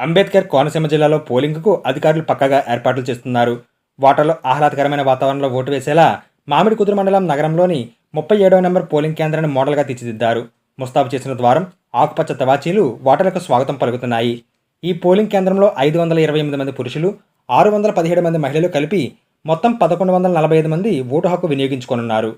అంబేద్కర్ కోనసీమ జిల్లాలో పోలింగ్కు అధికారులు పక్కాగా ఏర్పాట్లు చేస్తున్నారు. ఓటర్లు ఆహ్లాదకరమైన వాతావరణంలో ఓటు వేసేలా మామిడికుదురు మండలం నగరంలోని 37వ నెంబర్ పోలింగ్ కేంద్రాన్ని మోడల్గా తీర్చిదిద్దారు. ముస్తాబు చేసిన ద్వారం, ఆకుపచ్చ తవాచీలు ఓటర్లకు స్వాగతం పలుకుతున్నాయి. ఈ పోలింగ్ కేంద్రంలో 528 మంది పురుషులు, 617 మంది మహిళలు కలిపి మొత్తం 1145 మంది ఓటు హక్కు వినియోగించుకోనున్నారు.